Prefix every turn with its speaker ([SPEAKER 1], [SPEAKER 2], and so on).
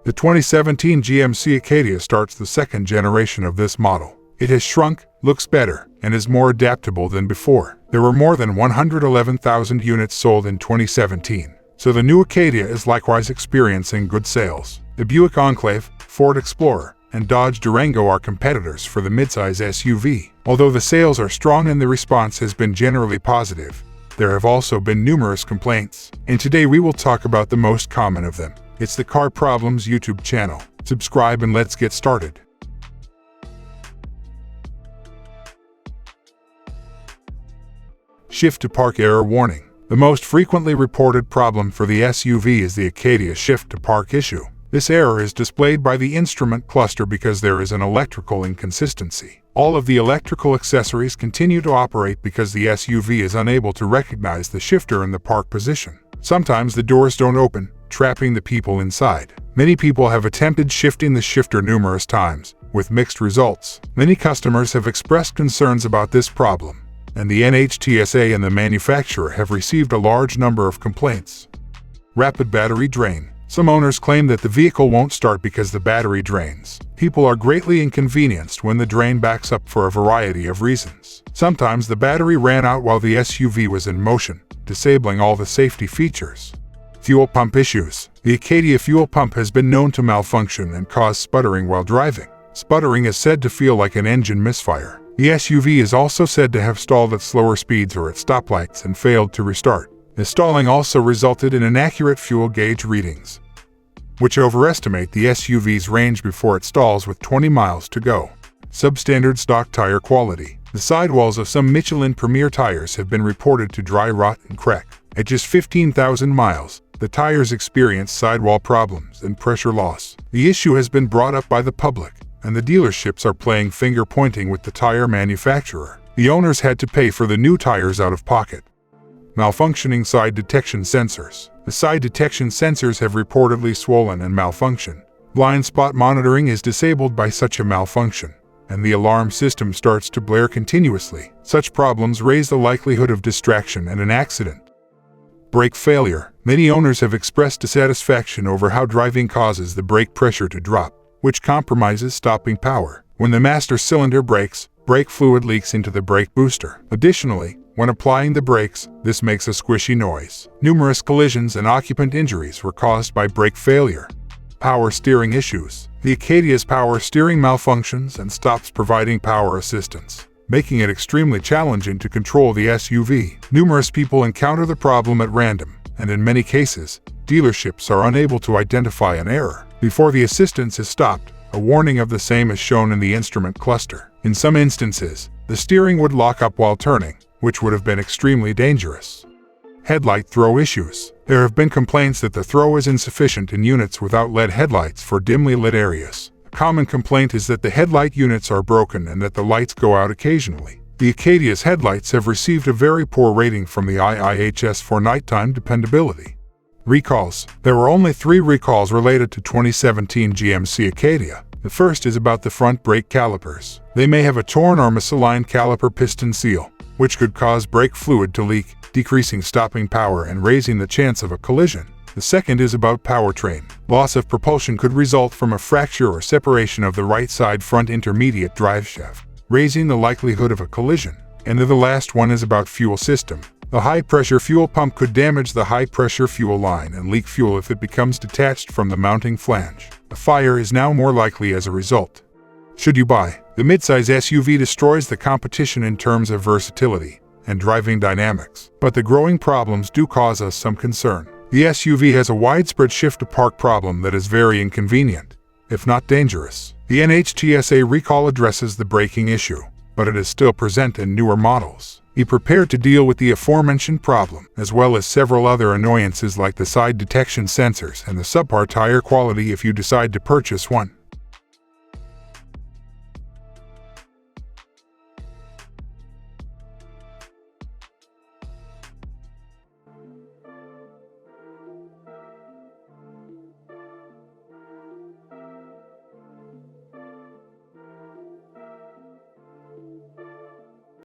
[SPEAKER 1] The 2017 GMC Acadia starts the second generation of this model. It has shrunk, looks better, and is more adaptable than before. There were more than 111,000 units sold in 2017, so the new Acadia is likewise experiencing good sales. The Buick Enclave, Ford Explorer, and Dodge Durango are competitors for the midsize SUV. Although the sales are strong and the response has been generally positive, there have also been numerous complaints, and today we will talk about the most common of them. It's the Car Problems YouTube channel. Subscribe and let's get started. Shift to park error warning. The most frequently reported problem for the SUV is the Acadia shift to park issue. This error is displayed by the instrument cluster because there is an electrical inconsistency. All of the electrical accessories continue to operate because the SUV is unable to recognize the shifter in the park position. Sometimes the doors don't open, trapping the people inside. Many people have attempted shifting the shifter numerous times, with mixed results. Many customers have expressed concerns about this problem, and the NHTSA and the manufacturer have received a large number of complaints. Rapid battery drain. Some owners claim that the vehicle won't start because the battery drains. People are greatly inconvenienced when the drain backs up for a variety of reasons. Sometimes the battery ran out while the SUV was in motion, disabling all the safety features. Fuel pump issues. The Acadia fuel pump has been known to malfunction and cause sputtering while driving. Sputtering is said to feel like an engine misfire. The SUV is also said to have stalled at slower speeds or at stoplights and failed to restart. The stalling also resulted in inaccurate fuel gauge readings, which overestimate the SUV's range before it stalls with 20 miles to go. Substandard stock tire quality. The sidewalls of some Michelin Premier tires have been reported to dry rot and crack. At just 15,000 miles, the tires experience sidewall problems and pressure loss. The issue has been brought up by the public, and the dealerships are playing finger pointing with the tire manufacturer. The owners had to pay for the new tires out of pocket. Malfunctioning side detection sensors. The side detection sensors have reportedly swollen and malfunctioned. Blind spot monitoring is disabled by such a malfunction, and the alarm system starts to blare continuously. Such problems raise the likelihood of distraction and an accident. Brake failure. Many owners have expressed dissatisfaction over how driving causes the brake pressure to drop, which compromises stopping power. When the master cylinder breaks, brake fluid leaks into the brake booster. Additionally, when applying the brakes, this makes a squishy noise. Numerous collisions and occupant injuries were caused by brake failure. Power steering issues. The Acadia's power steering malfunctions and stops providing power assistance, making it extremely challenging to control the SUV. Numerous people encounter the problem at random, and in many cases, dealerships are unable to identify an error. Before the assistance is stopped, a warning of the same is shown in the instrument cluster. In some instances, the steering would lock up while turning, which would have been extremely dangerous. Headlight throw issues. There have been complaints that the throw is insufficient in units without LED headlights for dimly lit areas. A common complaint is that the headlight units are broken and that the lights go out occasionally. The Acadia's headlights have received a very poor rating from the IIHS for nighttime dependability. Recalls. There were only 3 recalls related to 2017 GMC Acadia. The first is about the front brake calipers. They may have a torn or misaligned caliper piston seal, which could cause brake fluid to leak, decreasing stopping power and raising the chance of a collision. The second is about powertrain. Loss of propulsion could result from a fracture or separation of the right side front intermediate drive shaft, raising the likelihood of a collision. And the last one is about fuel system. The high-pressure fuel pump could damage the high-pressure fuel line and leak fuel if it becomes detached from the mounting flange. A fire is now more likely as a result. Should you buy? The midsize SUV destroys the competition in terms of versatility and driving dynamics, but the growing problems do cause us some concern. The SUV has a widespread shift-to-park problem that is very inconvenient, if not dangerous. The NHTSA recall addresses the braking issue, but it is still present in newer models. Be prepared to deal with the aforementioned problem, as well as several other annoyances like the side detection sensors and the subpar tire quality if you decide to purchase one.